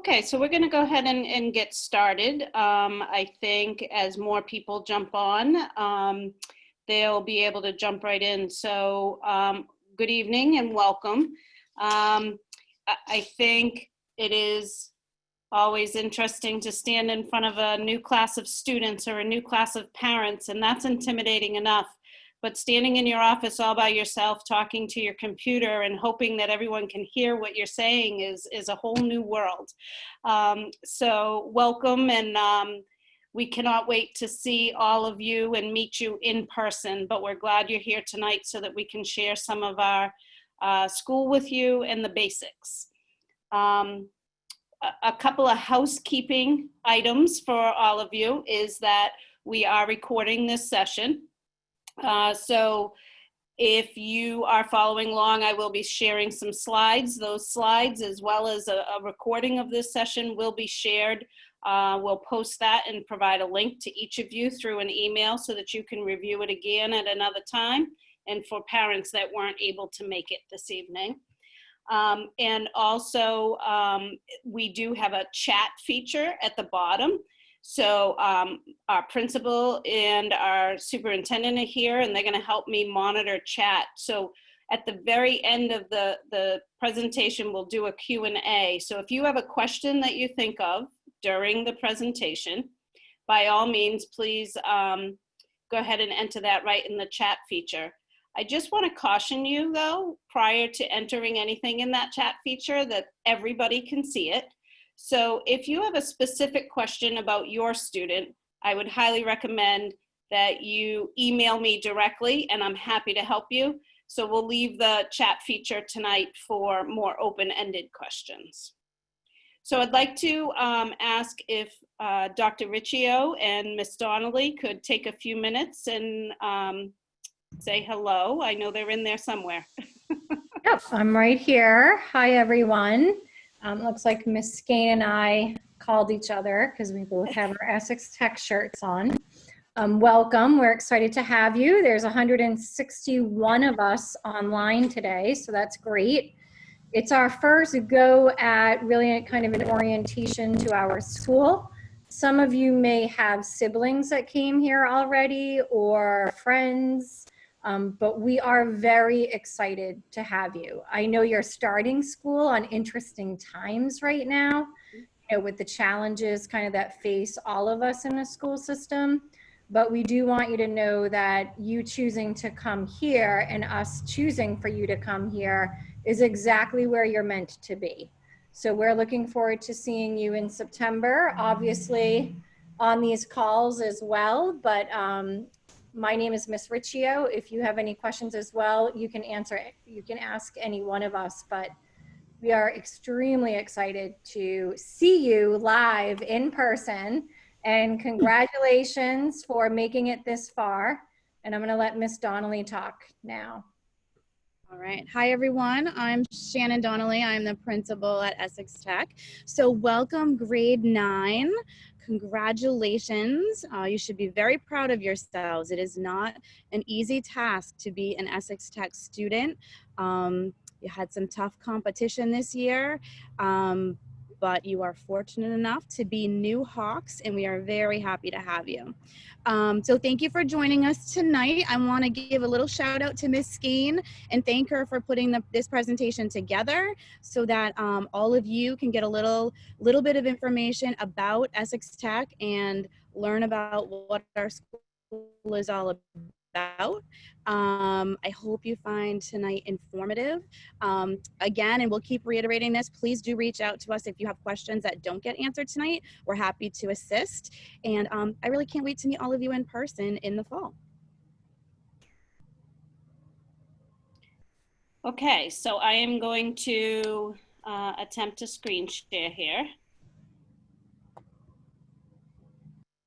Okay, so we're going to go ahead and get started. I think as more people jump on, they'll be able to jump right in. So good evening and welcome. I think it is always interesting to stand in front of a new class of students or a new class of parents, and that's intimidating enough. But standing in your office all by yourself, talking to your computer and hoping that everyone can hear what you're saying is a whole new world. So welcome, and we cannot wait to see all of you and meet you in person, but we're glad you're here tonight so that we can share some of our school with you and the basics. A couple of housekeeping items for all of you is that we are recording this session. So if you are following along, I will be sharing some slides. Those slides, as well as a recording of this session, will be shared. We'll post that and provide a link to each of you through an email so that you can review it again at another time, and for parents that weren't able to make it this evening. And also, we do have a chat feature at the bottom. So our principal and our superintendent are here, and they're going to help me monitor chat. So at the very end of the presentation, we'll do a Q&A. So if you have a question that you think of during the presentation, by all means, please go ahead and enter that right in the chat feature. I just want to caution you, though, prior to entering anything in that chat feature, that everybody can see it. So if you have a specific question about your student, I would highly recommend that you email me directly, and I'm happy to help you. So we'll leave the chat feature tonight for more open-ended questions. So I'd like to ask if Dr. Riccio and Ms. Donnelly could take a few minutes and say hello. I know they're in there somewhere. Yep, I'm right here. Hi, everyone. Looks like Miss Skane and I called each other because we both have our Essex Tech shirts on. Welcome. We're excited to have you. There's 161 of us online today, so that's great. It's our first go at really kind of an orientation to our school. Some of you may have siblings that came here already or friends. But we are very excited to have you. I know you're starting school on interesting times right now, with the challenges kind of that face all of us in the school system. But we do want you to know that you choosing to come here and us choosing for you to come here is exactly where you're meant to be. So we're looking forward to seeing you in September, obviously on these calls as well, but my name is Miss Riccio. If you have any questions as well, you can ask any one of us, but we are extremely excited to see you live in person, and congratulations for making it this far. And I'm going to let Miss Donnelly talk now. All right. Hi, everyone. I'm Shannon Donnelly. I'm the principal at Essex Tech. So welcome grade 9. Congratulations. You should be very proud of yourselves. It is not an easy task to be an Essex Tech student. You had some tough competition this year, but you are fortunate enough to be new Hawks, and we are very happy to have you. So thank you for joining us tonight. I want to give a little shout out to Ms. Skane and thank her for putting this presentation together so that all of you can get a little bit of information about Essex Tech and learn about what our school is all about. I hope you find tonight informative. Again, and we'll keep reiterating this, please do reach out to us if you have questions that don't get answered tonight. We're happy to assist. And I really can't wait to meet all of you in person in the fall. Okay, so I am going to attempt to screen share here.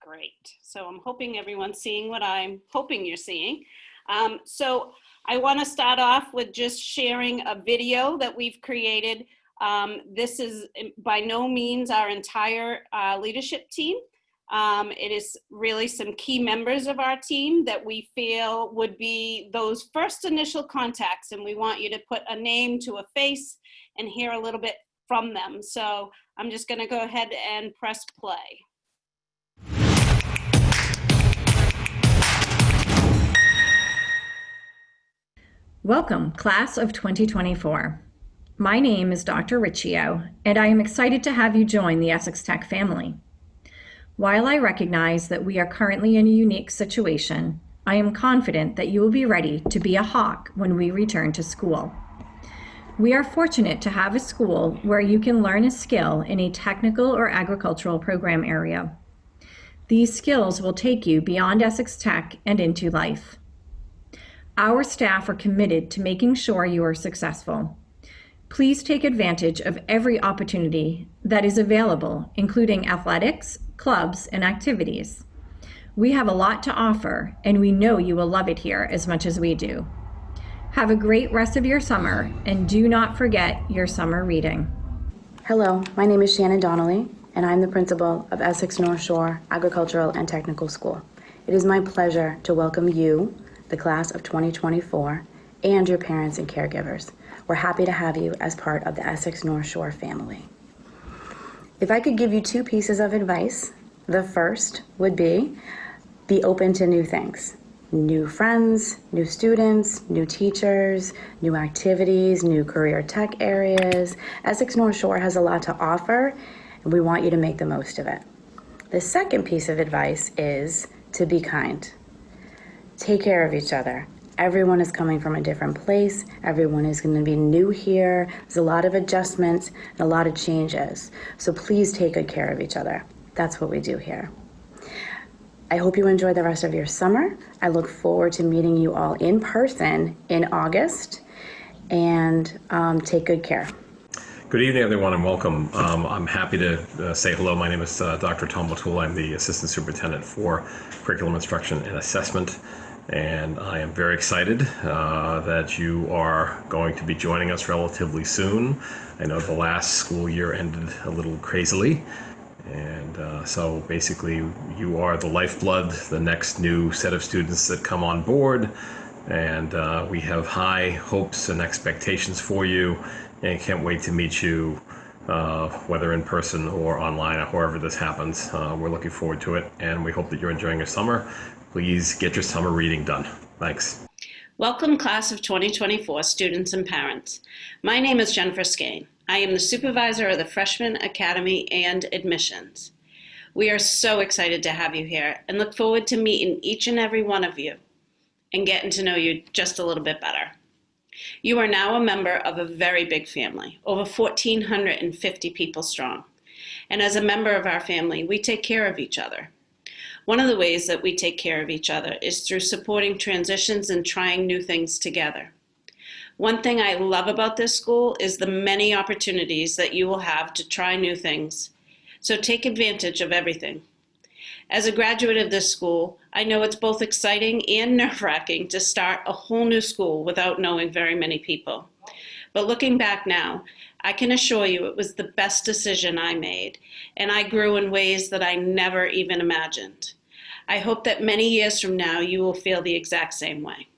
Great. So I'm hoping everyone's seeing what I'm hoping you're seeing. So I want to start off with just sharing a video that we've created. This is by no means our entire leadership team. It is really some key members of our team that we feel would be those first initial contacts, and we want you to put a name to a face and hear a little bit from them. So I'm just going to go ahead and press play. Welcome, class of 2024. My name is Dr. Riccio, and I am excited to have you join the Essex Tech family. While I recognize that we are currently in a unique situation, I am confident that you will be ready to be a Hawk when we return to school. We are fortunate to have a school where you can learn a skill in a technical or agricultural program area. These skills will take you beyond Essex Tech and into life. Our staff are committed to making sure you are successful. Please take advantage of every opportunity that is available, including athletics, clubs, and activities. We have a lot to offer, and we know you will love it here as much as we do. Have a great rest of your summer, and do not forget your summer reading. Hello, my name is Shannon Donnelly, and I'm the principal of Essex North Shore Agricultural and Technical School. It is my pleasure to welcome you, the class of 2024, and your parents and caregivers. We're happy to have you as part of the Essex North Shore family. If I could give you two pieces of advice, the first would be open to new things. New friends, new students, new teachers, new activities, new career tech areas. Essex North Shore has a lot to offer, and we want you to make the most of it. The second piece of advice is to be kind. Take care of each other. Everyone is coming from a different place. Everyone is going to be new here. There's a lot of adjustments and a lot of changes. So please take good care of each other. That's what we do here. I hope you enjoy the rest of your summer. I look forward to meeting you all in person in August, and take good care. Good evening, everyone, and welcome. I'm happy to say hello. My name is Dr. Tom O'Toole. I'm the Assistant Superintendent for Curriculum Instruction and Assessment, and I am very excited that you are going to be joining us relatively soon. I know the last school year ended a little crazily, and so basically you are the lifeblood, the next new set of students that come on board, and we have high hopes and expectations for you, and can't wait to meet you, whether in person or online or however this happens. We're looking forward to it, and we hope that you're enjoying your summer. Please get your summer reading done. Thanks. Welcome, class of 2024 students and parents. My name is Jennifer Skane. I am the supervisor of the Freshman Academy and Admissions. We are so excited to have you here and look forward to meeting each and every one of you and getting to know you just a little bit better. You are now a member of a very big family, over 1,450 people strong. And as a member of our family, we take care of each other. One of the ways that we take care of each other is through supporting transitions and trying new things together. One thing I love about this school is the many opportunities that you will have to try new things. So take advantage of everything. As a graduate of this school, I know it's both exciting and nerve-wracking to start a whole new school without knowing very many people. But looking back now, I can assure you it was the best decision I made, and I grew in ways that I never even imagined. I hope that many years from now, you will feel the exact same way.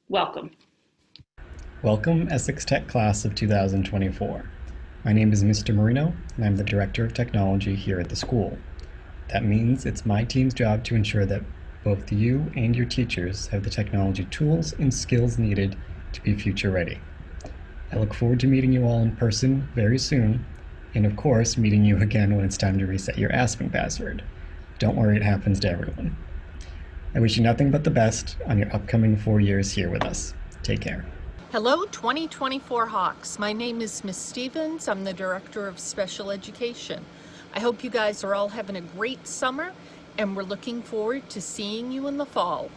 Welcome. Welcome, Essex Tech class of 2024. My name is Mr. Marino, and I'm the Director of Technology here at the school. That means it's my team's job to ensure that both you and your teachers have the technology tools and skills needed to be future ready. I look forward to meeting you all in person very soon, and of course, meeting you again when it's time to reset your Aspen password. Don't worry, it happens to everyone. I wish you nothing but the best on your upcoming 4 years here with us. Take care. Hello, 2024 Hawks. My name is Miss Stevens. I'm the Director of Special Education. I hope you guys are all having a great summer, and we're looking forward to seeing you in the fall.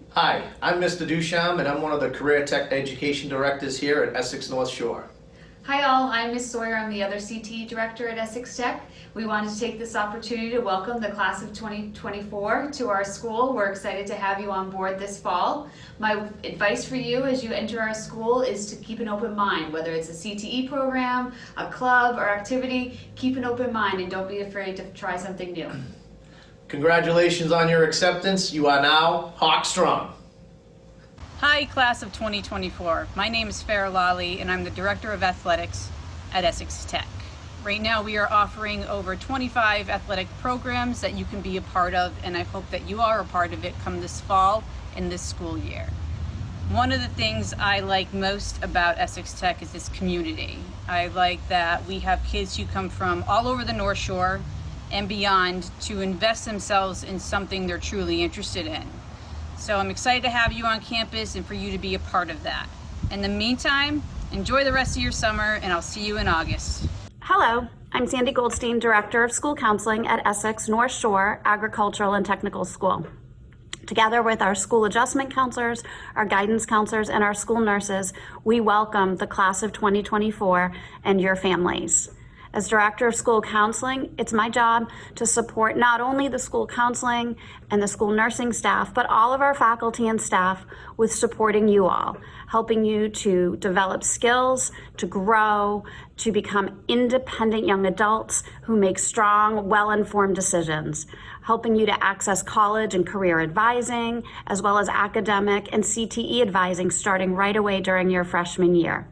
Hi, I'm Mr. Dusham, and I'm one of the Career Tech Education Directors here at Essex North Shore. Hi all, I'm Ms. Sawyer. I'm the other CTE Director at Essex Tech. We wanted to take this opportunity to welcome the class of 2024 to our school. We're excited to have you on board this fall. My advice for you as you enter our school is to keep an open mind, whether it's a CTE program, a club, or activity. Keep an open mind and don't be afraid to try something new. Congratulations on your acceptance. You are now Hawk Strong. Hi, class of 2024. My name is Farah Lally, and I'm the Director of Athletics at Essex Tech. Right now we are offering over 25 athletic programs that you can be a part of, and I hope that you are a part of it come this fall and this school year. One of the things I like most about Essex Tech is this community. I like that we have kids who come from all over the North Shore and beyond to invest themselves in something they're truly interested in. So I'm excited to have you on campus and for you to be a part of that. In the meantime, enjoy the rest of your summer, and I'll see you in August. Hello, I'm Sandy Goldstein, Director of School Counseling at Essex North Shore Agricultural and Technical School. Together with our school adjustment counselors, our guidance counselors, and our school nurses, we welcome the class of 2024 and your families. As Director of School Counseling, it's my job to support not only the school counseling and the school nursing staff, but all of our faculty and staff with supporting you all, helping you to develop skills, to grow, to become independent young adults who make strong, well-informed decisions, helping you to access college and career advising, as well as academic and CTE advising starting right away during your freshman year.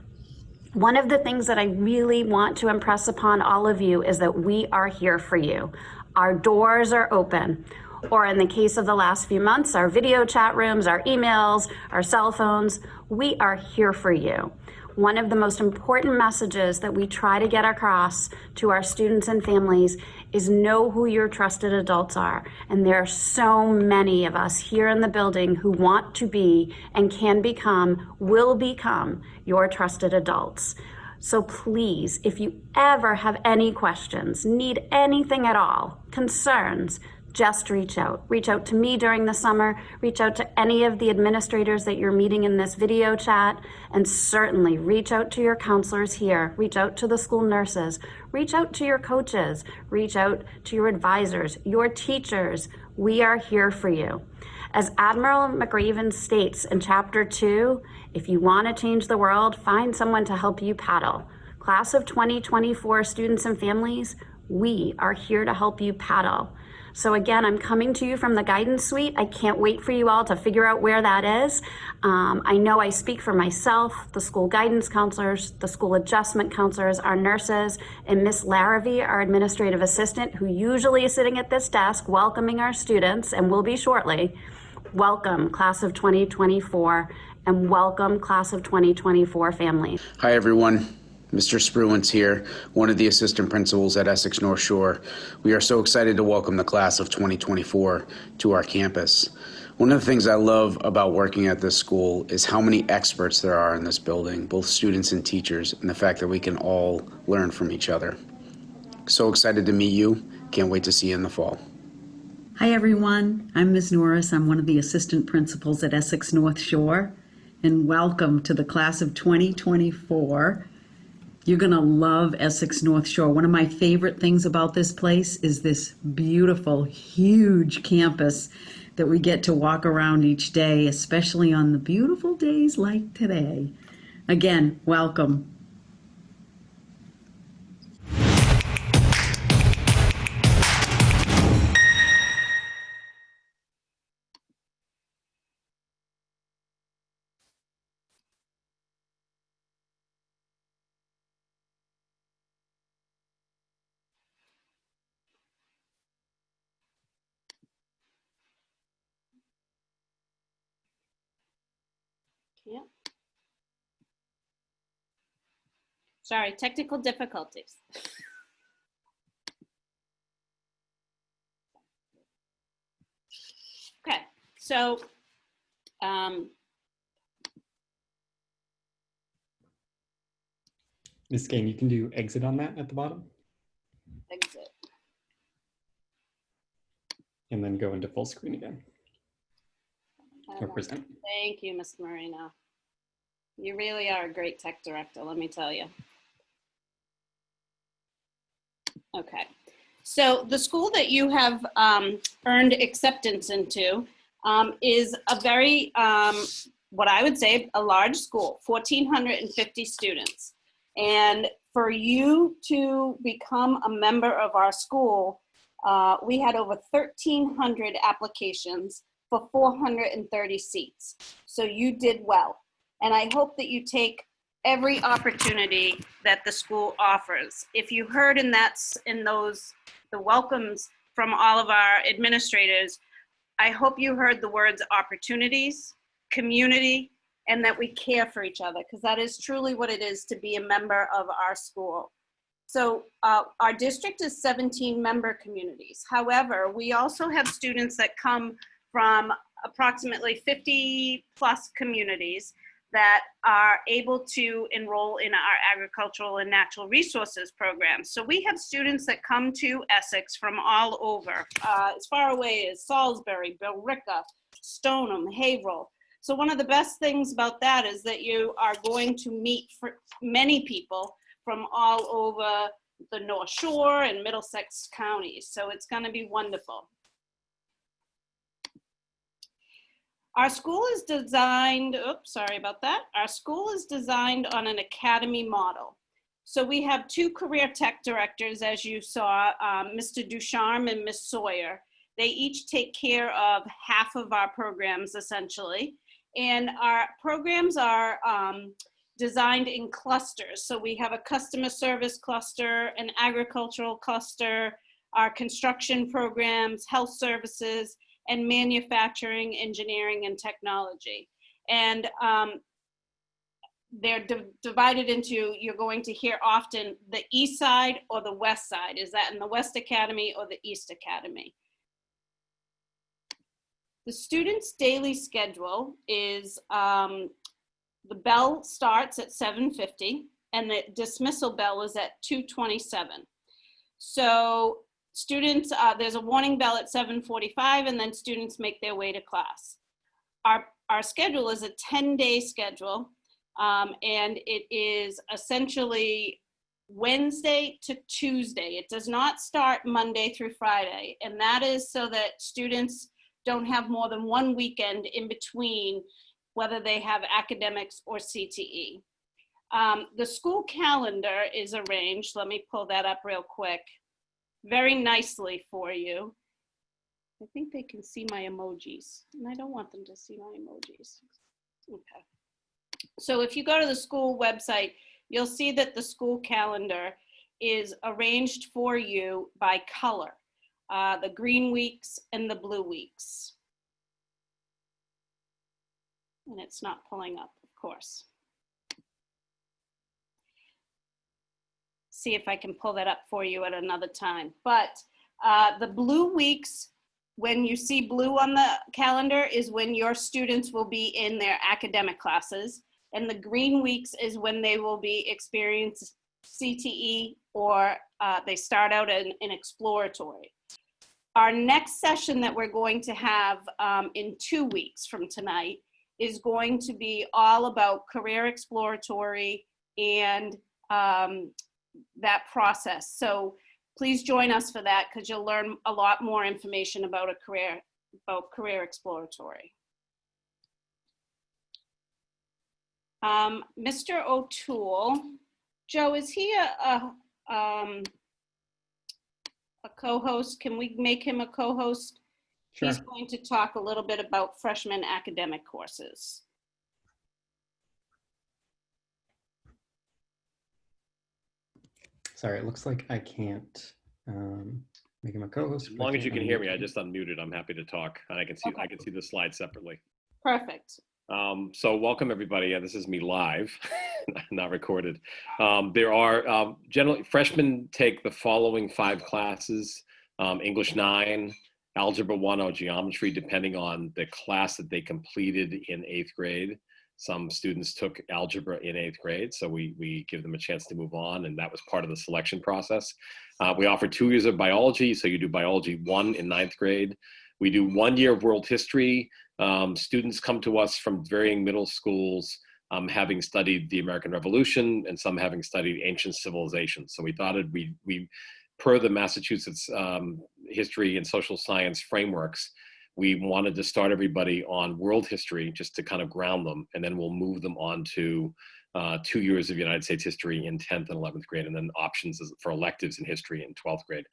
One of the things that I really want to impress upon all of you is that we are here for you. Our doors are open, or in the case of the last few months, our video chat rooms, our emails, our cell phones, we are here for you. One of the most important messages that we try to get across to our students and families is know who your trusted adults are. And there are so many of us here in the building who want to be and can become, will become your trusted adults. So please, if you ever have any questions, need anything at all, concerns, just reach out. Reach out to me during the summer, reach out to any of the administrators that you're meeting in this video chat, and certainly reach out to your counselors here, reach out to the school nurses, reach out to your coaches, reach out to your advisors, your teachers. We are here for you. As Admiral McRaven states in Chapter 2, if you want to change the world, find someone to help you paddle. Class of 2024 students and families, we are here to help you paddle. So again, I'm coming to you from the guidance suite. I can't wait for you all to figure out where that is. I know I speak for myself, the school guidance counselors, the school adjustment counselors, our nurses, and Miss Larrabee, our administrative assistant, who usually is sitting at this desk welcoming our students, and will be shortly. Welcome, class of 2024, and welcome, class of 2024 families. Hi, everyone. Mr. Spruance here, one of the assistant principals at Essex North Shore. We are so excited to welcome the class of 2024 to our campus. One of the things I love about working at this school is how many experts there are in this building, both students and teachers, and the fact that we can all learn from each other. So excited to meet you. Can't wait to see you in the fall. Hi, everyone. I'm Ms. Norris. I'm one of the assistant principals at Essex North Shore, and welcome to the class of 2024. You're going to love Essex North Shore. One of my favorite things about this place is this beautiful, huge campus that we get to walk around each day, especially on the beautiful days like today. Again, welcome. Yeah. Sorry, technical difficulties. Okay, so Ms. Skane, you can do exit on that at the bottom. Exit. And then go into full screen again. Or present. Thank you, Ms. Marino. You really are a great tech director, let me tell you. Okay, so the school that you have earned acceptance into is a very, what I would say, a large school, 1,450 students. And for you to become a member of our school, we had over 1,300 applications for 430 seats. So you did well. And I hope that you take every opportunity that the school offers. If you heard in those the welcomes from all of our administrators, I hope you heard the words opportunities, community, and that we care for each other, because that is truly what it is to be a member of our school. So our district is 17 member communities. However, we also have students that come from approximately 50 plus communities that are able to enroll in our agricultural and natural resources program. So we have students that come to Essex from all over, as far away as Salisbury, Billerica, Stoneham, Haverhill. So one of the best things about that is that you are going to meet many people from all over the North Shore and Middlesex counties. So it's going to be wonderful. Our school is designed, oops, sorry about that. Our school is designed on an academy model. So we have two career tech directors, as you saw, Mr. Ducharme and Ms. Sawyer. They each take care of half of our programs, essentially. And our programs are designed in clusters. So we have a customer service cluster, an agricultural cluster, our construction programs, health services, and manufacturing, engineering, and technology. And they're divided into, you're going to hear often, the east side or the west side. Is that in the West Academy or the East Academy? The student's daily schedule is, the bell starts at 7:50 and the dismissal bell is at 2:27. So students, there's a warning bell at 7:45 and then students make their way to class. Our schedule is a 10-day schedule, and it is essentially Wednesday to Tuesday. It does not start Monday through Friday, and that is so that students don't have more than one weekend in between, whether they have academics or CTE. The school calendar is arranged, let me pull that up real quick, very nicely for you. I think they can see my emojis, and I don't want them to see my emojis. Okay. So if you go to the school website, you'll see that the school calendar is arranged for you by color, the green weeks and the blue weeks. And it's not pulling up, of course. See if I can pull that up for you at another time. But the blue weeks, when you see blue on the calendar, is when your students will be in their academic classes. And the green weeks is when they will be experiencing CTE or they start out in exploratory. Our next session that we're going to have in 2 weeks from tonight is going to be all about career exploratory and that process. So please join us for that, because you'll learn a lot more information about career exploratory. Mr. O'Toole, Joe, is he a co-host? Can we make him a co-host? Sure. He's going to talk a little bit about freshman academic courses. Sorry, it looks like I can't make him a co-host. As long as you can hear me, I just unmuted. I'm happy to talk, and I can see the slides separately. Perfect. So welcome everybody. This is me live, not recorded. There are generally freshmen take the following 5 classes: English 9, Algebra 1 or Geometry, depending on the class that they completed in 8th grade. Some students took algebra in 8th grade, so we give them a chance to move on, and that was part of the selection process. We offer 2 years of biology, so you do biology 1 in 9th grade. We do 1 year of world history. Students come to us from varying middle schools, having studied the American Revolution and some having studied ancient civilizations. So we thought we per the Massachusetts history and social science frameworks, we wanted to start everybody on world history just to kind of ground them, and then we'll move them on to 2 years of United States history in 10th and 11th grade, and then options for electives in history in 12th grade.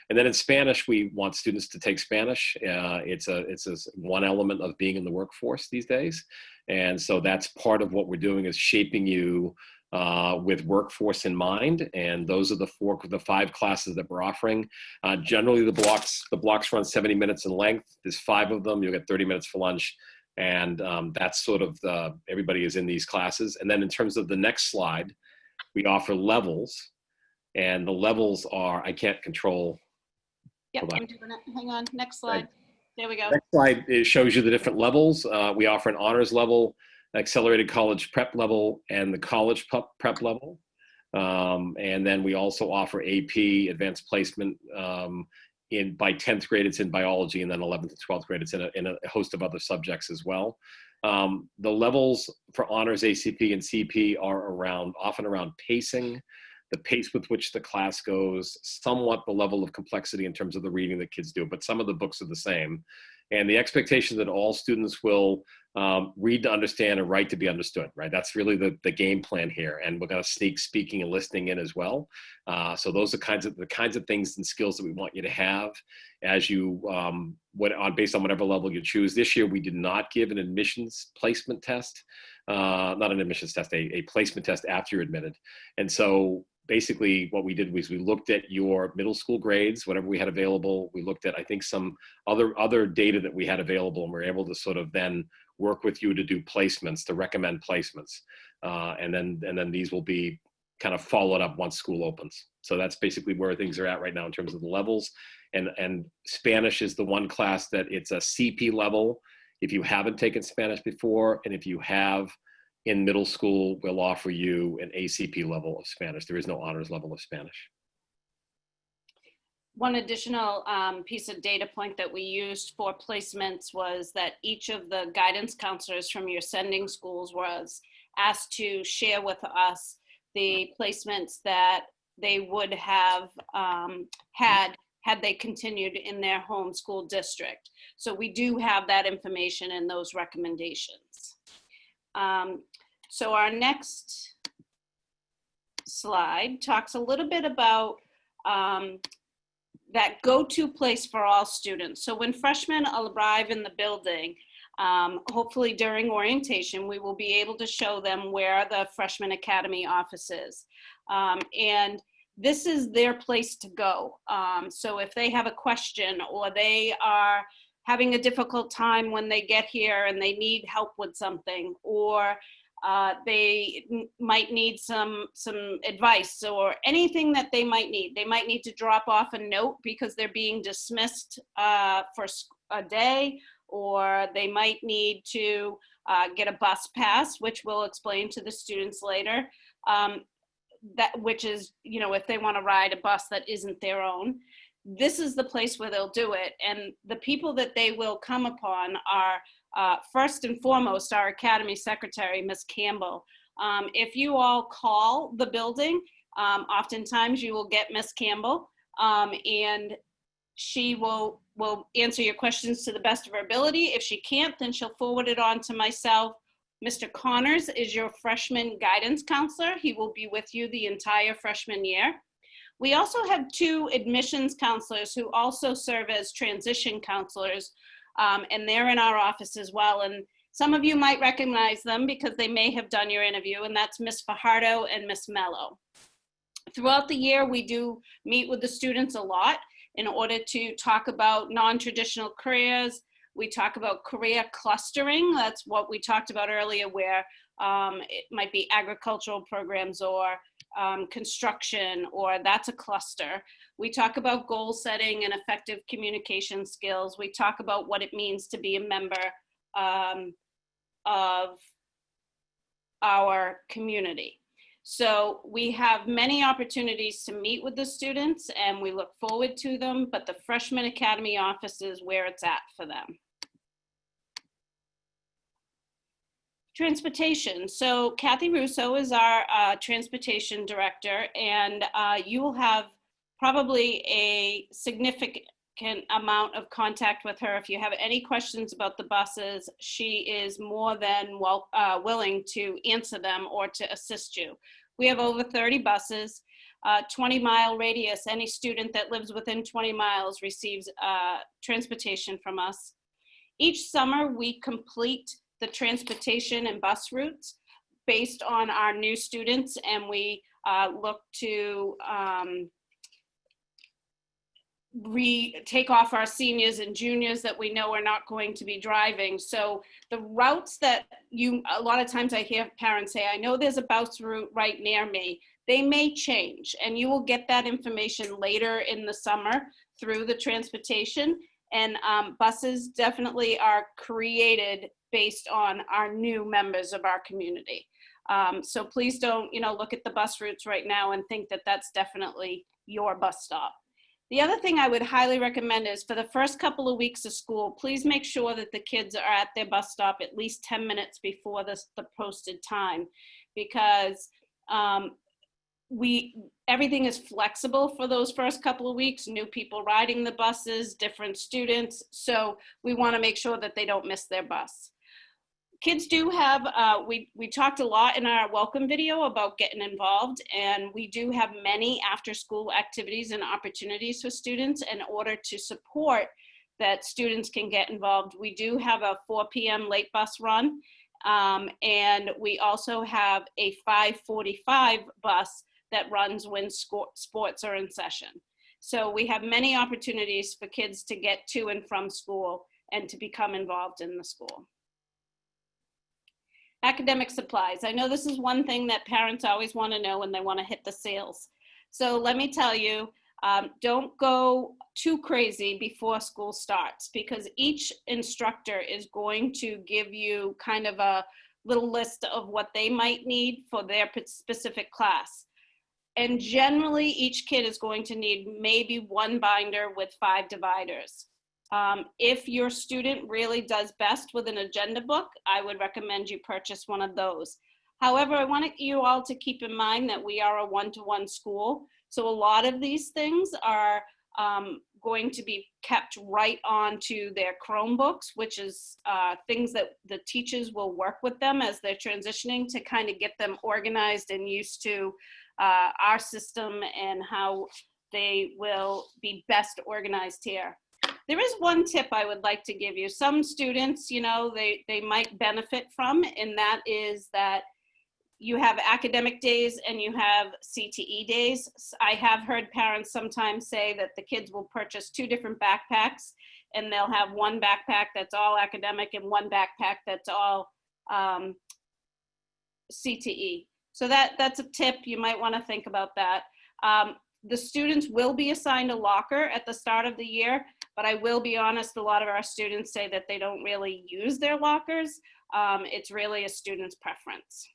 And then in Spanish, we want students to take Spanish. It's one element of being in the workforce these days. And so that's part of what we're doing, is shaping you with workforce in mind, and those are the 5 classes that we're offering. Generally, the blocks run 70 minutes in length. There's 5 of them. You'll get 30 minutes for lunch, and that's sort of everybody is in these classes. And then in terms of the next slide, we offer levels, and the levels are, I can't control. Yep, I'm doing it. Hang on, next slide. There we go. Next slide, it shows you the different levels. We offer an honors level, accelerated college prep level, and the college prep level. And then we also offer AP, advanced placement. By 10th grade, it's in biology, and then 11th to 12th grade, it's in a host of other subjects as well. The levels for honors, ACP, and CP are often around pacing, the pace with which the class goes, somewhat the level of complexity in terms of the reading that kids do, but some of the books are the same. And the expectation that all students will read to understand and write to be understood, right? That's really the game plan here. And we're gonna sneak speaking and listening in as well. So those are the kinds of things and skills that we want you to have as you, based on whatever level you choose. This year, we did not give an admissions placement test, not an admissions test, a placement test after you're admitted. And so basically what we did was we looked at your middle school grades, whatever we had available. We looked at, I think, some other data that we had available, and we're able to sort of then work with you to do placements, to recommend placements. And then these will be kind of followed up once school opens. So that's basically where things are at right now in terms of the levels. And Spanish is the one class that it's a CP level if you haven't taken Spanish before, and if you have in middle school, we'll offer you an ACP level of Spanish. There is no honors level of Spanish. One additional piece of data point that we used for placements was that each of the guidance counselors from your sending schools was asked to share with us the placements that they would have had they continued in their home school district. So we do have that information in those recommendations. So our next slide talks a little bit about that go-to place for all students. So when freshmen arrive in the building, hopefully during orientation, we will be able to show them where the Freshman Academy office is. And this is their place to go. So if they have a question or they are having a difficult time when they get here and they need help with something, or they might need some advice or anything that they might need. They might need to drop off a note because they're being dismissed for a day, or they might need to get a bus pass, which we'll explain to the students later. Which is, if they want to ride a bus that isn't their own. This is the place where they'll do it. And the people that they will come upon are first and foremost our Academy Secretary, Ms. Campbell. If you all call the building, oftentimes you will get Ms. Campbell, and she will answer your questions to the best of her ability. If she can't, then she'll forward it on to myself. Mr. Connors is your freshman guidance counselor. He will be with you the entire freshman year. We also have 2 admissions counselors who also serve as transition counselors, and they're in our office as well. And some of you might recognize them because they may have done your interview, and that's Ms. Fajardo and Ms. Mello. Throughout the year, we do meet with the students a lot in order to talk about non-traditional careers. We talk about career clustering. That's what we talked about earlier, where it might be agricultural programs or construction, or that's a cluster. We talk about goal setting and effective communication skills. We talk about what it means to be a member of our community. So we have many opportunities to meet with the students, and we look forward to them, but the Freshman Academy office is where it's at for them. Transportation. So Kathy Russo is our transportation director, and you will have probably a significant amount of contact with her. If you have any questions about the buses, she is more than willing to answer them or to assist you. We have over 30 buses, 20-mile radius. Any student that lives within 20 miles receives transportation from us. Each summer, we complete the transportation and bus routes based on our new students, and we look to take off our seniors and juniors that we know are not going to be driving. So the routes that a lot of times I hear parents say, I know there's a bus route right near me. They may change, and you will get that information later in the summer through the transportation. And buses definitely are created based on our new members of our community. So please don't, look at the bus routes right now and think that that's definitely your bus stop. The other thing I would highly recommend is for the first couple of weeks of school, please make sure that the kids are at their bus stop at least 10 minutes before the posted time, because everything is flexible for those first couple of weeks, new people riding the buses, different students. So we want to make sure that they don't miss their bus. Kids do have, we talked a lot in our welcome video about getting involved, and we do have many after school activities and opportunities for students in order to support that students can get involved. We do have a 4 p.m. late bus run, and we also have a 5:45 bus that runs when sports are in session. So we have many opportunities for kids to get to and from school and to become involved in the school. Academic supplies. I know this is one thing that parents always want to know when they want to hit the sales. So let me tell you, don't go too crazy before school starts, because each instructor is going to give you kind of a little list of what they might need for their specific class. And generally, each kid is going to need maybe one binder with 5 dividers. If your student really does best with an agenda book, I would recommend you purchase one of those. However, I want you all to keep in mind that we are a one-to-one school. So a lot of these things are going to be kept right onto their Chromebooks, which is things that the teachers will work with them as they're transitioning to kind of get them organized and used to our system and how they will be best organized here. There is one tip I would like to give you. Some students, they might benefit from, and that is that you have academic days and you have CTE days. I have heard parents sometimes say that the kids will purchase 2 different backpacks, and they'll have one backpack that's all academic and one backpack that's all CTE. So that's a tip. You might want to think about that. The students will be assigned a locker at the start of the year, but I will be honest, a lot of our students say that they don't really use their lockers. It's really a student's preference.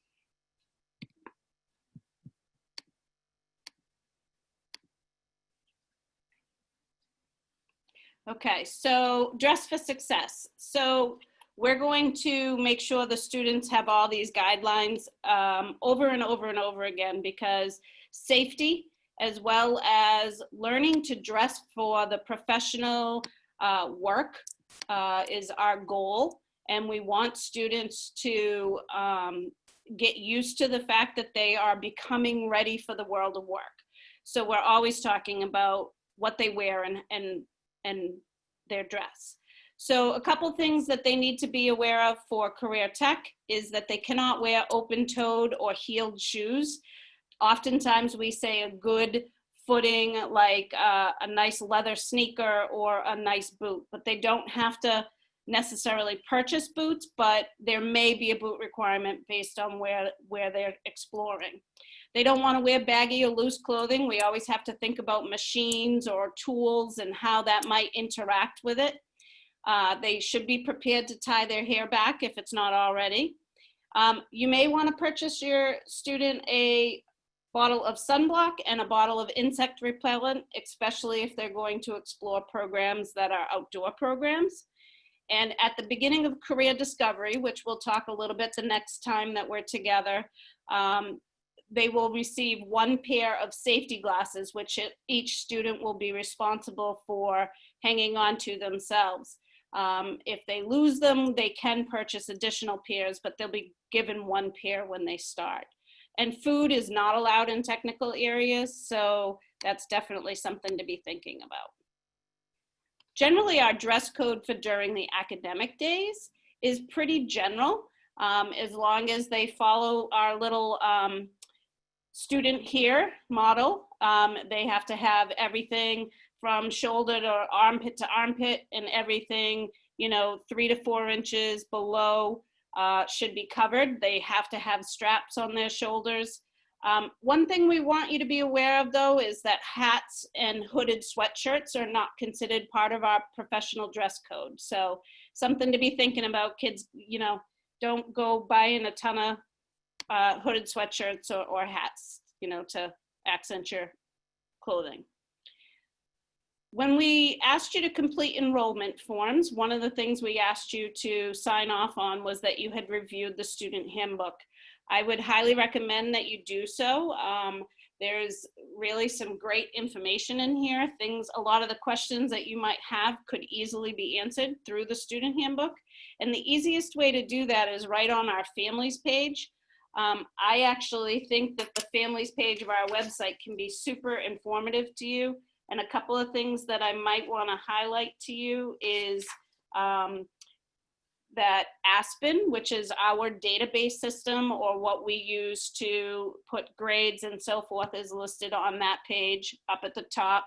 Okay, so dress for success. So we're going to make sure the students have all these guidelines over and over and over again, because safety, as well as learning to dress for the professional work is our goal. And we want students to get used to the fact that they are becoming ready for the world of work. So we're always talking about what they wear and their dress. So a couple things that they need to be aware of for career tech is that they cannot wear open-toed or heeled shoes. Oftentimes we say a good footing, like a nice leather sneaker or a nice boot, but they don't have to necessarily purchase boots, but there may be a boot requirement based on where they're exploring. They don't want to wear baggy or loose clothing. We always have to think about machines or tools and how that might interact with it. They should be prepared to tie their hair back if it's not already. You may want to purchase your student a bottle of sunblock and a bottle of insect repellent, especially if they're going to explore programs that are outdoor programs. And at the beginning of career discovery, which we'll talk a little bit the next time that we're together, they will receive 1 pair of safety glasses, which each student will be responsible for hanging on to themselves. If they lose them, they can purchase additional pairs, but they'll be given 1 pair when they start. And food is not allowed in technical areas, so that's definitely something to be thinking about. Generally, our dress code for during the academic days is pretty general. as long as they follow our little student here model. They have to have everything from shoulder to armpit and everything, 3 to 4 inches below should be covered. They have to have straps on their shoulders. One thing we want you to be aware of, though, is that hats and hooded sweatshirts are not considered part of our professional dress code. So something to be thinking about, kids, don't go buying a ton of hooded sweatshirts or hats, to accent your clothing. When we asked you to complete enrollment forms, one of the things we asked you to sign off on was that you had reviewed the student handbook. I would highly recommend that you do so. There's really some great information in here. A lot of the questions that you might have could easily be answered through the student handbook. And the easiest way to do that is right on our families page. I actually think that the families page of our website can be super informative to you. And a couple of things that I might want to highlight to you is that Aspen, which is our database system, or what we use to put grades and so forth, is listed on that page up at the top.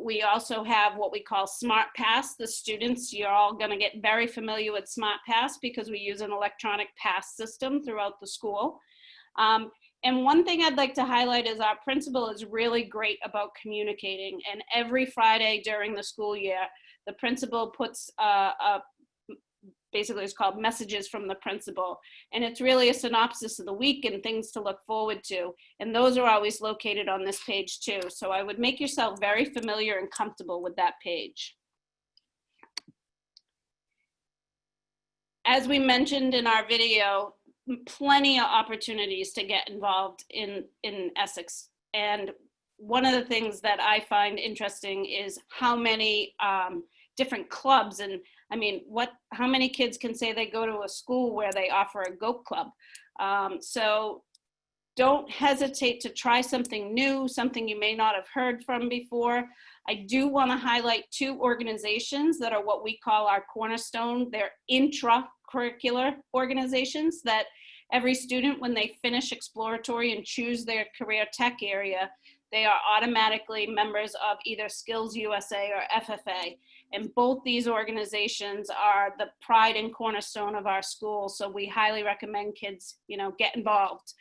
We also have what we call Smart Pass. The students, you're all going to get very familiar with Smart Pass because we use an electronic pass system throughout the school. And one thing I'd like to highlight is our principal is really great about communicating. And every Friday during the school year, the principal puts basically it's called Messages from the Principal. And it's really a synopsis of the week and things to look forward to. And those are always located on this page too. So I would make yourself very familiar and comfortable with that page. As we mentioned in our video, plenty of opportunities to get involved in Essex. And one of the things that I find interesting is how many different clubs, and I mean, how many kids can say they go to a school where they offer a goat club? So don't hesitate to try something new, something you may not have heard from before. I do want to highlight 2 organizations that are what we call our cornerstone. They're intra-curricular organizations that every student, when they finish exploratory and choose their career tech area, they are automatically members of either Skills USA or FFA. And both these organizations are the pride and cornerstone of our school. So we highly recommend kids, get involved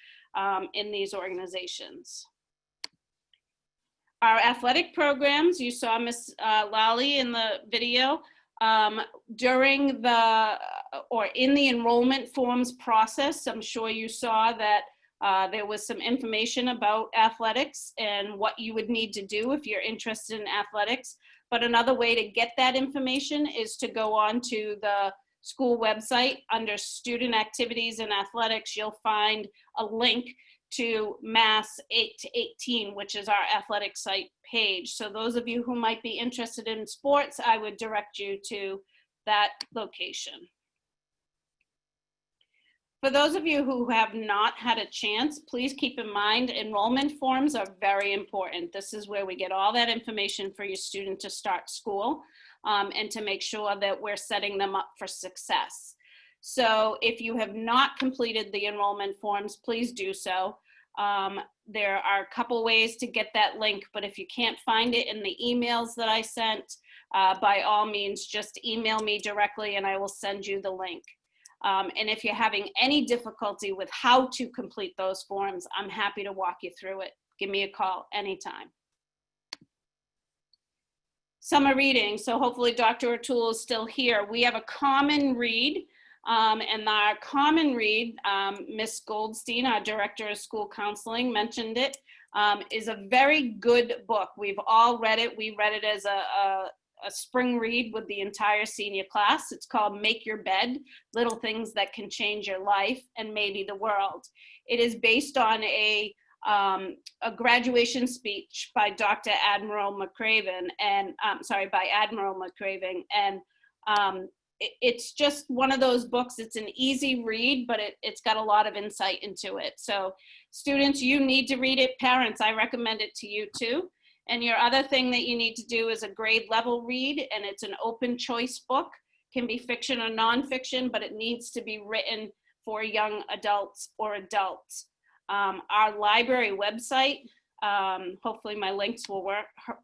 in these organizations. Our athletic programs, you saw Miss Lally in the video. During in the enrollment forms process, I'm sure you saw that there was some information about athletics and what you would need to do if you're interested in athletics. But another way to get that information is to go on to the school website. Under student activities and athletics, you'll find a link to Mass 8 to 18, which is our athletic site page. So those of you who might be interested in sports, I would direct you to that location. For those of you who have not had a chance, please keep in mind enrollment forms are very important. This is where we get all that information for your student to start school and to make sure that we're setting them up for success. So if you have not completed the enrollment forms, please do so. There are a couple ways to get that link, but if you can't find it in the emails that I sent, by all means, just email me directly and I will send you the link. And if you're having any difficulty with how to complete those forms, I'm happy to walk you through it. Give me a call anytime. Summer reading. So hopefully Dr. O'Toole is still here. We have a common read. And our common read, Miss Goldstein, our Director of School Counseling, mentioned it, is a very good book. We've all read it. We read it as a spring read with the entire senior class. It's called Make Your Bed, Little Things That Can Change Your Life and Maybe the World. It is based on a graduation speech by Dr. Admiral McCraven and, by Admiral McCraven. And it's just one of those books. It's an easy read, but it's got a lot of insight into it. So students, you need to read it. Parents, I recommend it to you too. And your other thing that you need to do is a grade level read, and it's an open choice book. Can be fiction or nonfiction, but it needs to be written for young adults or adults. Our library website, hopefully my links will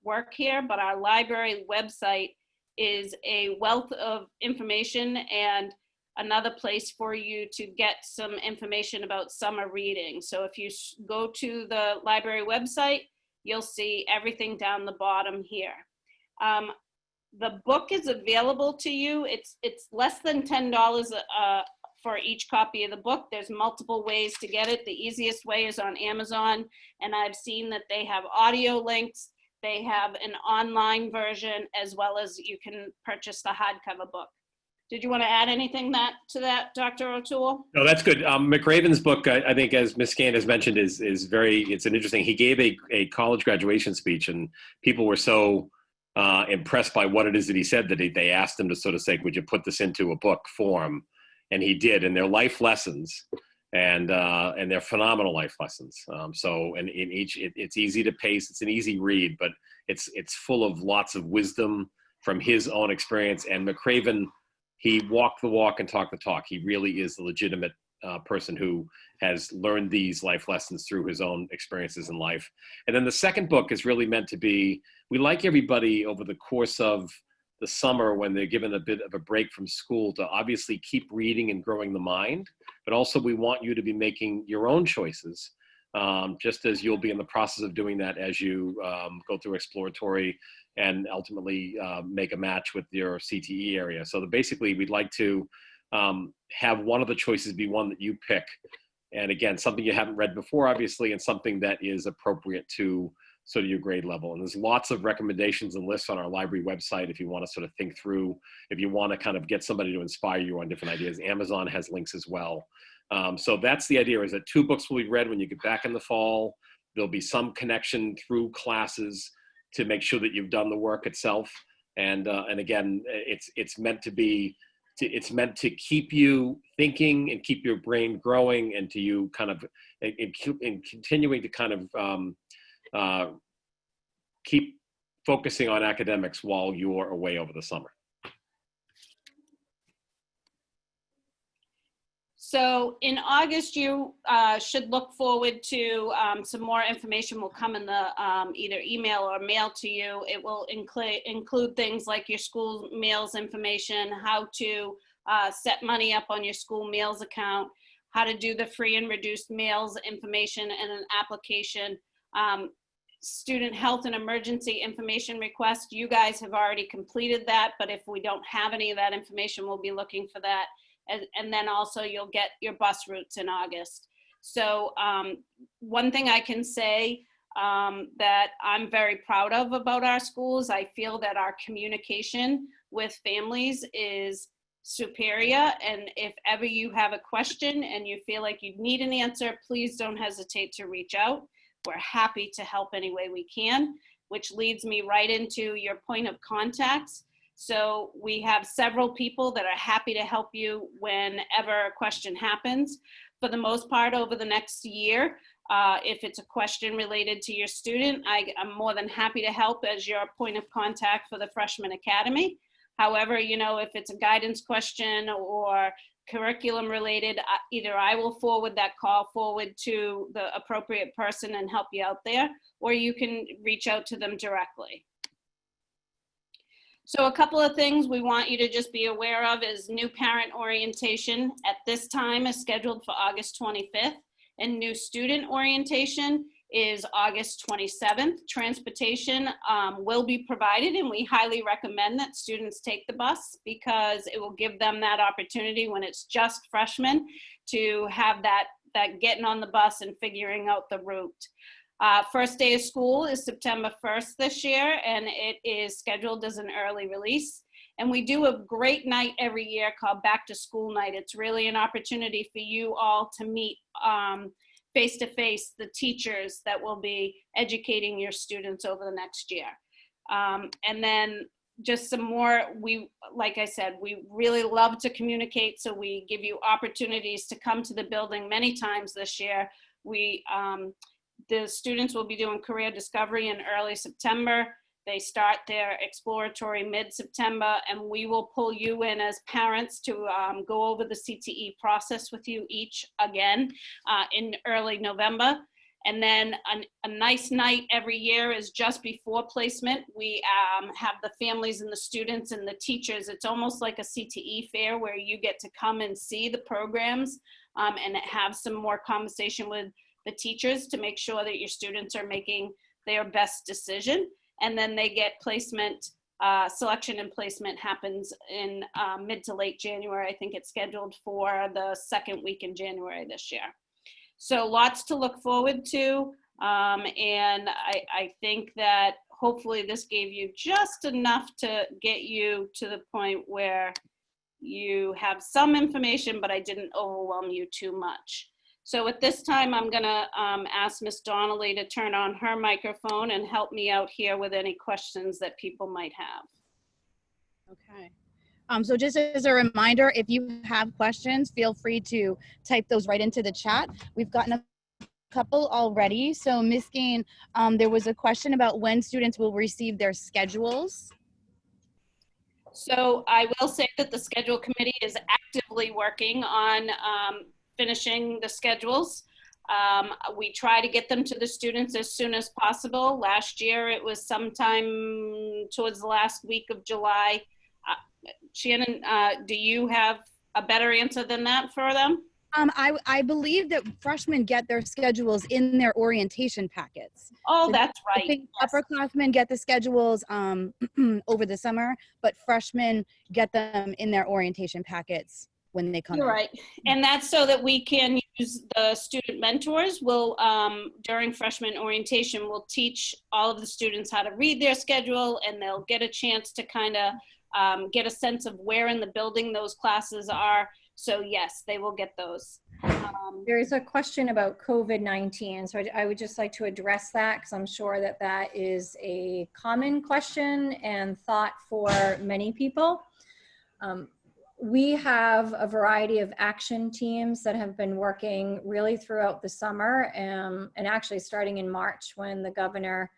work here, but our library website is a wealth of information and another place for you to get some information about summer reading. So if you go to the library website, you'll see everything down the bottom here. The book is available to you. It's less than $10 for each copy of the book. There's multiple ways to get it. The easiest way is on Amazon, and I've seen that they have audio links. They have an online version, as well as you can purchase the hardcover book. Did you want to add anything to that, Dr. O'Toole? No, that's good. McRaven's book, I think, as Ms. Scan has mentioned, it's an interesting. He gave a college graduation speech, and people were so impressed by what it is that he said that they asked him to sort of say, would you put this into a book form? And he did, and they're life lessons, and they're phenomenal life lessons. It's easy to pace. It's an easy read, but it's full of lots of wisdom from his own experience. And McRaven, he walked the walk and talked the talk. He really is the legitimate person who has learned these life lessons through his own experiences in life. And then the second book is really meant to be, we like everybody over the course of the summer when they're given a bit of a break from school to obviously keep reading and growing the mind, but also we want you to be making your own choices, just as you'll be in the process of doing that as you go through exploratory and ultimately make a match with your CTE area. So basically we'd like to have one of the choices be one that you pick. And again, something you haven't read before, obviously, and something that is appropriate to sort of your grade level. And there's lots of recommendations and lists on our library website if you want to sort of think through, if you want to kind of get somebody to inspire you on different ideas. Amazon has links as well. So that's the idea, is that 2 books will be read when you get back in the fall. There'll be some connection through classes to make sure that you've done the work itself. And again, it's meant to be, it's meant to keep you thinking and keep your brain growing, and to you kind of in continuing to kind of keep focusing on academics while you're away over the summer. So in August, you should look forward to some more information will come in the either email or mail to you. It will include things like your school meals information, how to set money up on your school meals account, how to do the free and reduced meals information and an application. Student health and emergency information request. You guys have already completed that, but if we don't have any of that information, we'll be looking for that. And then also you'll get your bus routes in August. So one thing I can say that I'm very proud of about our schools, I feel that our communication with families is superior. And if ever you have a question and you feel like you need an answer, please don't hesitate to reach out. We're happy to help any way we can, which leads me right into your point of contacts. So we have several people that are happy to help you whenever a question happens. For the most part, over the next year, if it's a question related to your student, I'm more than happy to help as your point of contact for the Freshman Academy. However, you know, if it's a guidance question or curriculum related, either I will forward that call forward to the appropriate person and help you out there, or you can reach out to them directly. So a couple of things we want you to just be aware of is new parent orientation at this time is scheduled for August 25th, and new student orientation is August 27th. Transportation will be provided, and we highly recommend that students take the bus because it will give them that opportunity when it's just freshmen to have that getting on the bus and figuring out the route. First day of school is September 1st this year, and it is scheduled as an early release. And we do a great night every year called Back to School Night. It's really an opportunity for you all to meet face-to-face the teachers that will be educating your students over the next year. And then just some more, like I said, we really love to communicate, so we give you opportunities to come to the building many times this year. The students will be doing career discovery in early September. They start their exploratory mid-September, and we will pull you in as parents to go over the CTE process with you each again in early November. And then a nice night every year is just before placement. We have the families and the students and the teachers. It's almost like a CTE fair where you get to come and see the programs and have some more conversation with the teachers to make sure that your students are making their best decision. And then they get placement, selection and placement happens in mid to late January. I think it's scheduled for the second week in January this year. So lots to look forward to. And I think that hopefully this gave you just enough to get you to the point where you have some information, but I didn't overwhelm you too much. So at this time, I'm gonna ask Ms. Donnelly to turn on her microphone and help me out here with any questions that people might have. Okay. So just as a reminder, if you have questions, feel free to type those right into the chat. We've gotten a couple already. So Ms. Gain, there was a question about when students will receive their schedules. So I will say that the schedule committee is actively working on finishing the schedules. We try to get them to the students as soon as possible. Last year, it was sometime towards the last week of July. Shannon, do you have a better answer than that for them? I believe that freshmen get their schedules in their orientation packets. Oh, So that's right. I think upperclassmen get the schedules over the summer, but freshmen get them in their orientation packets when they come You're in. right. And that's so that we can use the student mentors. We'll, during freshman orientation, we'll teach all of the students how to read their schedule, and they'll get a chance to kind of get a sense of where in the building those classes are. So yes, they will get those. There is a question about COVID-19, so I would just like to address that because I'm sure that that is a common question and thought for many people. We have a variety of action teams that have been working really throughout the summer and actually starting in March when the governor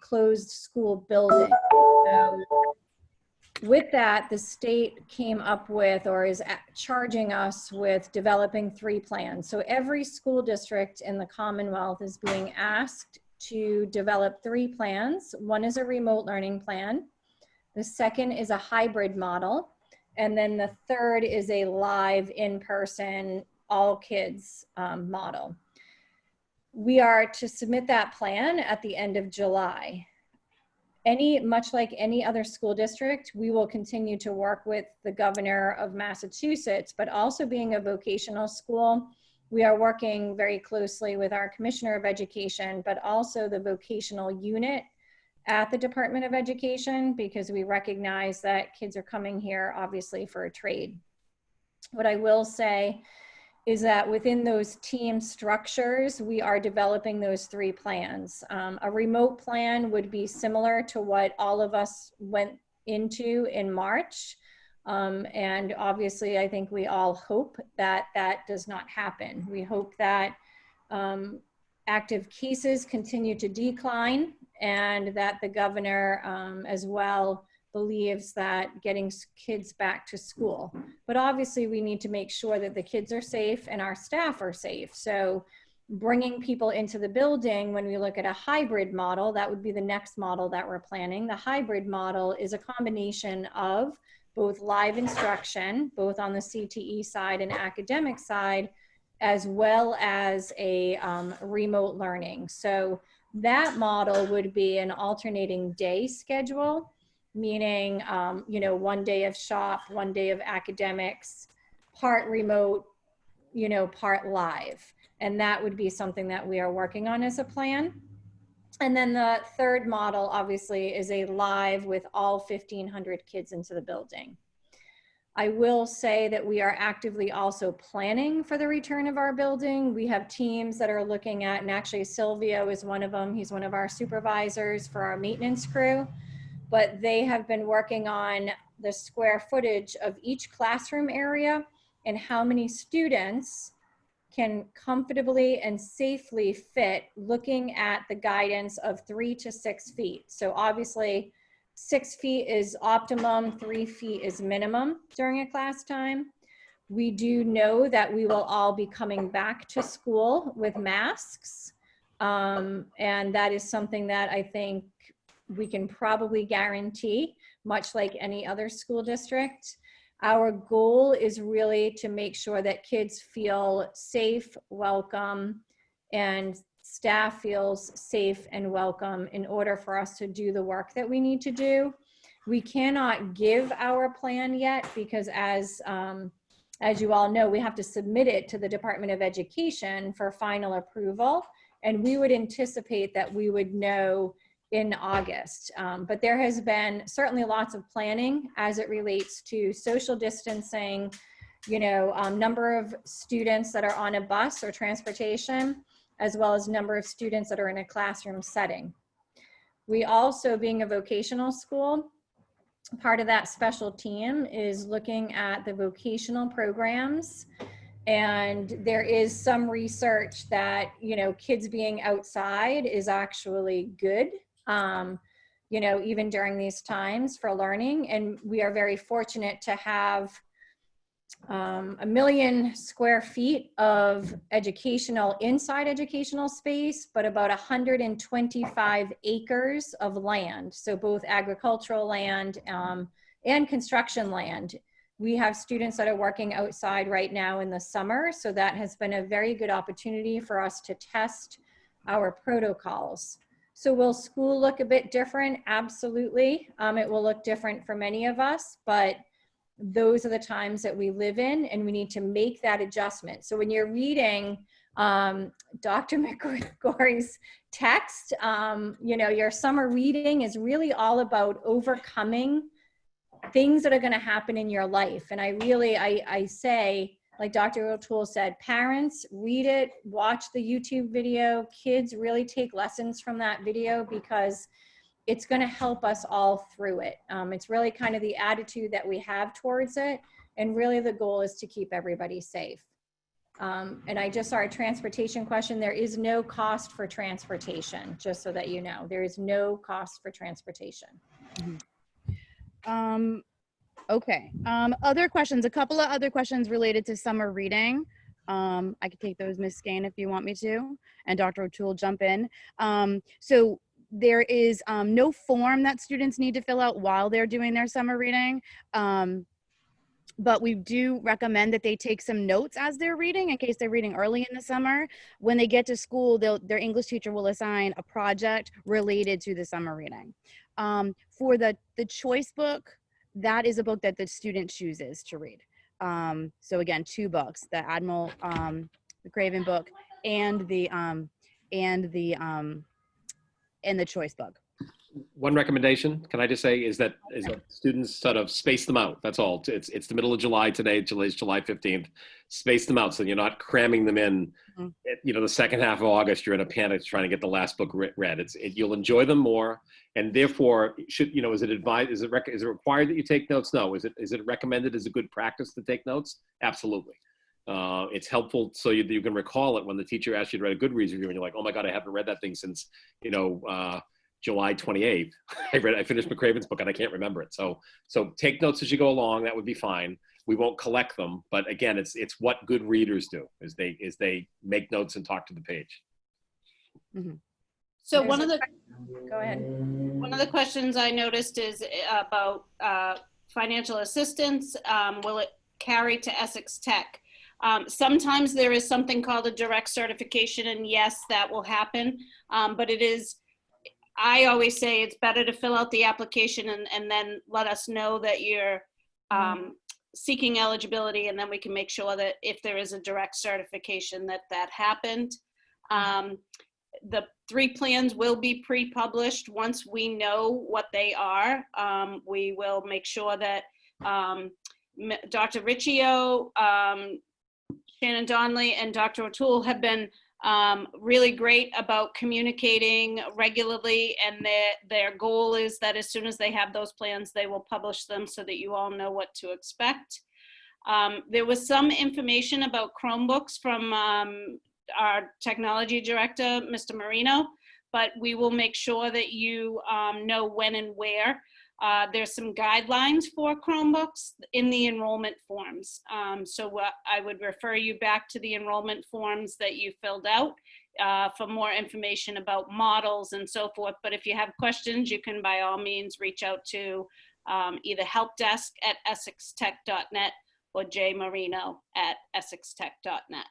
closed school buildings. So with that, the state came up with, or is charging us with, developing 3 plans. So every school district in the Commonwealth is being asked to develop 3 plans. One is a remote learning plan. The second is a hybrid model. And then the third is a live in-person, all kids model. We are to submit that plan at the end of July. Much like any other school district, we will continue to work with the governor of Massachusetts, but also being a vocational school, we are working very closely with our Commissioner of Education, but also the vocational unit at the Department of Education, because we recognize that kids are coming here obviously for a trade. What I will say is that within those team structures, we are developing those 3 plans. A remote plan would be similar to what all of us went into in March. And obviously, I think we all hope that that does not happen. We hope that active cases continue to decline and that the governor as well believes that getting kids back to school. But obviously we need to make sure that the kids are safe and our staff are safe. So bringing people into the building, when we look at a hybrid model, that would be the next model that we're planning. The hybrid model is a combination of both live instruction, both on the CTE side and academic side, as well as a remote learning. So that model would be an alternating day schedule, meaning, you know, 1 day of shop, 1 day of academics, part remote, you know, part live. And that would be something that we are working on as a plan. And then the third model, obviously, is a live with all 1,500 kids into the building. I will say that we are actively also planning for the return of our building. We have teams that are looking at, and actually Silvio is one of them. He's one of our supervisors for our maintenance crew. But they have been working on the square footage of each classroom area and how many students can comfortably and safely fit looking at the guidance of 3 to 6 feet. So obviously 6 feet is optimum, 3 feet is minimum during a class time. We do know that we will all be coming back to school with masks. And that is something that I think we can probably guarantee, much like any other school district. Our goal is really to make sure that kids feel safe, welcome, and staff feels safe and welcome in order for us to do the work that we need to do. We cannot give our plan yet because as you all know, we have to submit it to the Department of Education for final approval. And we would anticipate that we would know in August. But there has been certainly lots of planning as it relates to social distancing, number of students that are on a bus or transportation, as well as number of students that are in a classroom setting. We also, being a vocational school, part of that special team is looking at the vocational programs. And there is some research that, kids being outside is actually good, even during these times for learning. And we are very fortunate to have 1 million square feet of inside educational space, but about 125 acres of land. So both agricultural land and construction land. We have students that are working outside right now in the summer. So that has been a very good opportunity for us to test our protocols. So will school look a bit different? Absolutely. It will look different for many of us, but those are the times that we live in and we need to make that adjustment. So when you're reading Dr. McGorry's text, your summer reading is really all about overcoming things that are going to happen in your life. And I say, like Dr. O'Toole said, parents, read it, watch the YouTube video, kids really take lessons from that video because it's going to help us all through it. It's really kind of the attitude that we have towards it. And really the goal is to keep everybody safe. And I just saw a transportation question. There is no cost for transportation, just so that you know. There is no cost for transportation. Mm-hmm. Okay. Other questions, a couple of other questions related to summer reading. I could take those, Ms. Skane, if you want me to, and Dr. O'Toole jump in. So there is no form that students need to fill out while they're doing their summer reading. But we do recommend that they take some notes as they're reading in case they're reading early in the summer. When they get to school, their English teacher will assign a project related to the summer reading. For the choice book, that is a book that the student chooses to read. So again, 2 books, the Admiral, the Craven book and the choice book. One recommendation, can I just say, is that students sort of space them out. That's all. It's the middle of July today. Today's July 15th. Space them out so you're not cramming them in. Mm-hmm. The second half of August, you're in a panic trying to get the last book read. You'll enjoy them more, and therefore, is it advised? Is it required that you take notes? No. Is it recommended as a good practice to take notes? Absolutely. It's helpful so you can recall it when the teacher asks you to write a Goodreads review, and you're like, oh my God, I haven't read that thing since July 28th. I finished McCraven's book and I can't remember it. So take notes as you go along. That would be fine. We won't collect them, but again, it's what good readers do is they make notes and talk to the page. Mm-hmm. So go ahead. One of the questions I noticed is about financial assistance. Will it carry to Essex Tech? Sometimes there is something called a direct certification, and yes, that will happen. But I always say it's better to fill out the application and then let us know that you're seeking eligibility, and then we can make sure that if there is a direct certification that happened. The 3 plans will be pre-published. Once we know what they are, we will make sure that Dr. Riccio, Shannon Donnelly, and Dr. O'Toole have been really great about communicating regularly, and their goal is that as soon as they have those plans, they will publish them so that you all know what to expect. There was some information about Chromebooks from our technology director, Mr. Marino, but we will make sure that you know when and where. There's some guidelines for Chromebooks in the enrollment forms. So I would refer you back to the enrollment forms that you filled out for more information about models and so forth. But if you have questions, you can by all means reach out to either helpdesk@essextech.net or jmarino@essextech.net.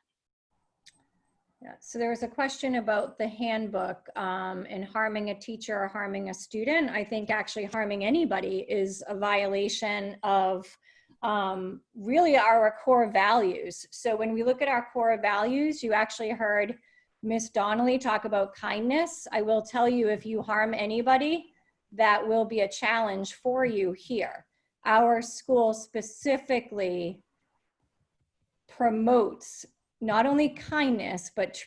Yeah, so there was a question about the handbook and harming a teacher or harming a student. I think actually harming anybody is a violation of really our core values. So when we look at our core values, you actually heard Miss Donnelly talk about kindness. I will tell you, if you harm anybody, that will be a challenge for you here. Our school specifically promotes not only kindness, but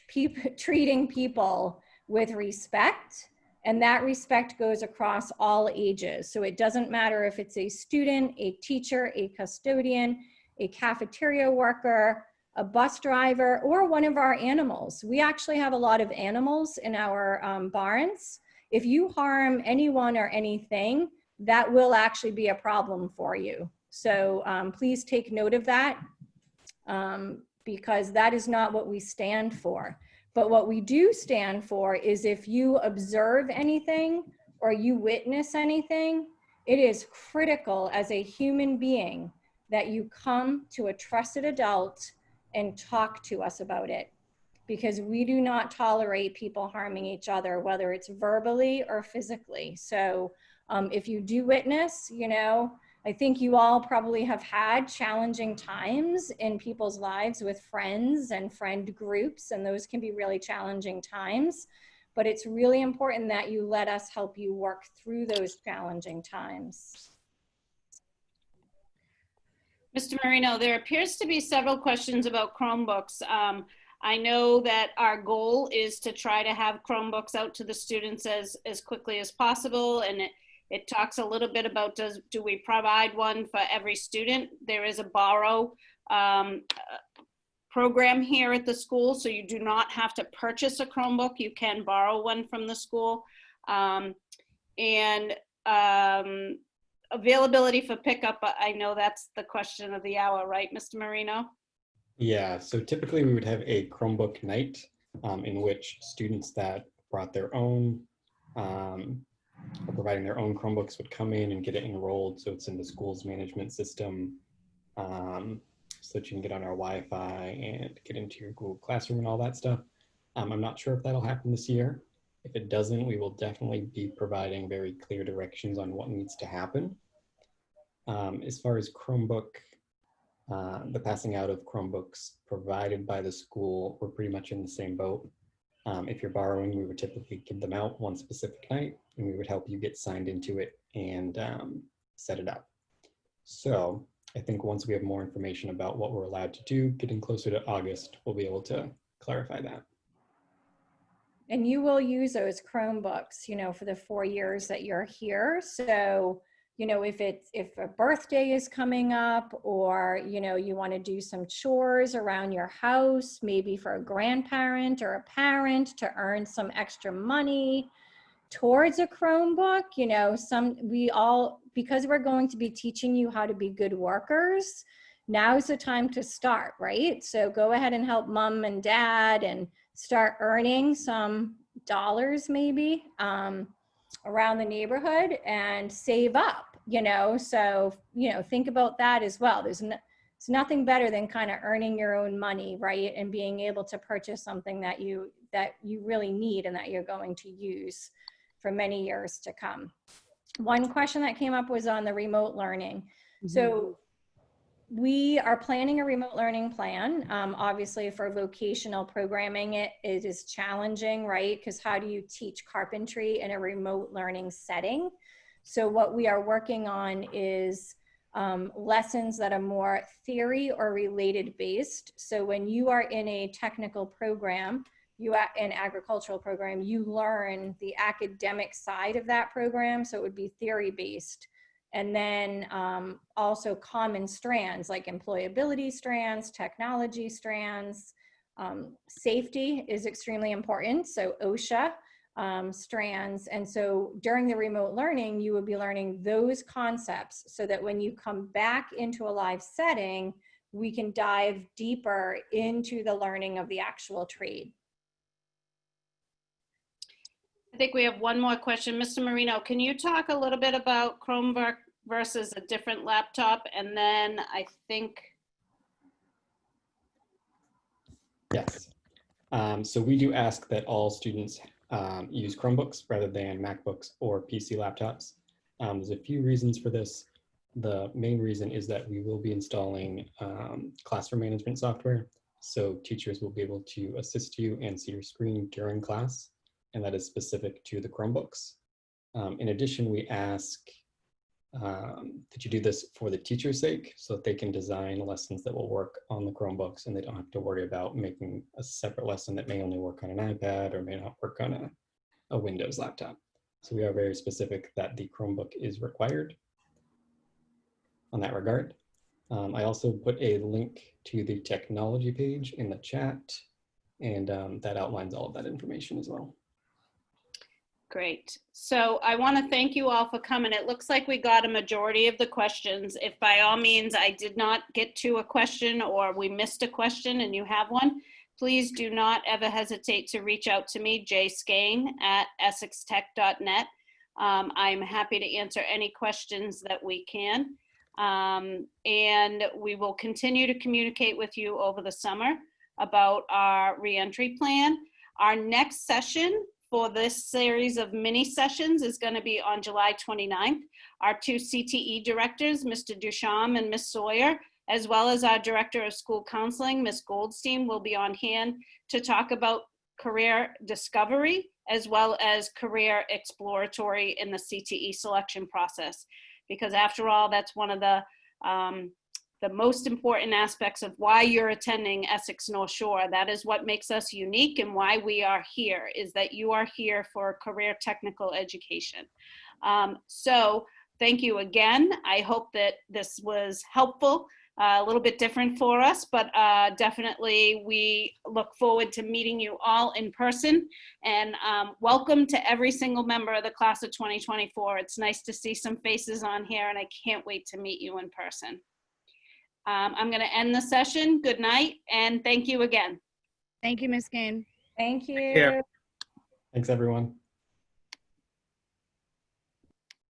treating people with respect. And that respect goes across all ages. So it doesn't matter if it's a student, a teacher, a custodian, a cafeteria worker, a bus driver, or one of our animals. We actually have a lot of animals in our barns. If you harm anyone or anything, that will actually be a problem for you. So please take note of that. Because that is not what we stand for. But what we do stand for is if you observe anything or you witness anything, it is critical as a human being that you come to a trusted adult and talk to us about it, because we do not tolerate people harming each other, whether it's verbally or physically. So if you do witness, you know, I think you all probably have had challenging times in people's lives with friends and friend groups, and those can be really challenging times. But it's really important that you let us help you work through those challenging times. Mr. Marino, there appears to be several questions about Chromebooks. I know that our goal is to try to have Chromebooks out to the students as quickly as possible, and it talks a little bit about do we provide one for every student. There is a borrow program here at the school, so you do not have to purchase a Chromebook. You can borrow one from the school. Availability for pickup, I know that's the question of the hour, right, Mr. Marino? Yeah, so typically we would have a Chromebook night in which students that brought their own or providing their own Chromebooks would come in and get it enrolled, so it's in the school's management system, so that you can get on our Wi-Fi and get into your Google Classroom and all that stuff. I'm not sure if that'll happen this year. If it doesn't, we will definitely be providing very clear directions on what needs to happen. As far as Chromebook, the passing out of Chromebooks provided by the school, we're pretty much in the same boat. If you're borrowing, we would typically give them out one specific night, and we would help you get signed into it and set it up. So I think once we have more information about what we're allowed to do, getting closer to August, we'll be able to clarify that. And you will use those Chromebooks, you know, for the 4 years that you're here. So, you know, if a birthday is coming up, or, you know, you want to do some chores around your house, maybe for a grandparent or a parent to earn some extra money towards a Chromebook, you know, because we're going to be teaching you how to be good workers, now's the time to start, right? So go ahead and help mom and dad and start earning some dollars maybe around the neighborhood and save up, you know. So, you know, think about that as well. It's nothing better than kind of earning your own money, right? And being able to purchase something that you really need and that you're going to use for many years to come. One question that came up was on the remote learning. Mm-hmm. So we are planning a remote learning plan. Obviously for vocational programming, it is challenging, right? Because how do you teach carpentry in a remote learning setting? So what we are working on is lessons that are more theory or related based. So when you are in a technical program, an agricultural program, you learn the academic side of that program. So it would be theory based. And then also common strands like employability strands, technology strands. Safety is extremely important, so OSHA strands. And so during the remote learning, you would be learning those concepts so that when you come back into a live setting, we can dive deeper into the learning of the actual trade. I think we have one more question. Mr. Marino, can you talk a little bit about Chromebook versus a different laptop? And then I think. Yes. So we do ask that all students use Chromebooks rather than MacBooks or PC laptops. There's a few reasons for this. The main reason is that we will be installing classroom management software. So teachers will be able to assist you and see your screen during class, and that is specific to the Chromebooks. In addition, we ask that you do this for the teacher's sake so that they can design lessons that will work on the Chromebooks and they don't have to worry about making a separate lesson that may only work on an iPad or may not work on a Windows laptop. So we are very specific that the Chromebook is required on that regard. I also put a link to the technology page in the chat, and that outlines all of that information as well. Great. So I want to thank you all for coming. It looks like we got a majority of the questions. If by all means I did not get to a question or we missed a question and you have one, please do not ever hesitate to reach out to me, jskane@essextech.net. I'm happy to answer any questions that we can. And we will continue to communicate with you over the summer about our reentry plan. Our next session for this series of mini sessions is going to be on July 29th. Our two CTE directors, Mr. Duchamp and Ms. Sawyer, as well as our Director of School Counseling, Ms. Goldstein, will be on hand to talk about career discovery as well as career exploratory in the CTE selection process. Because after all, that's one of the most important aspects of why you're attending Essex North Shore. That is what makes us unique and why we are here, is that you are here for career technical education. So thank you again. I hope that this was helpful, a little bit different for us, but definitely we look forward to meeting you all in person. And welcome to every single member of the class of 2024. It's nice to see some faces on here and I can't wait to meet you in person. I'm going to end the session. Good night and thank you again. Thank you, Ms. Kane. Thank you. Yeah. Thanks, everyone.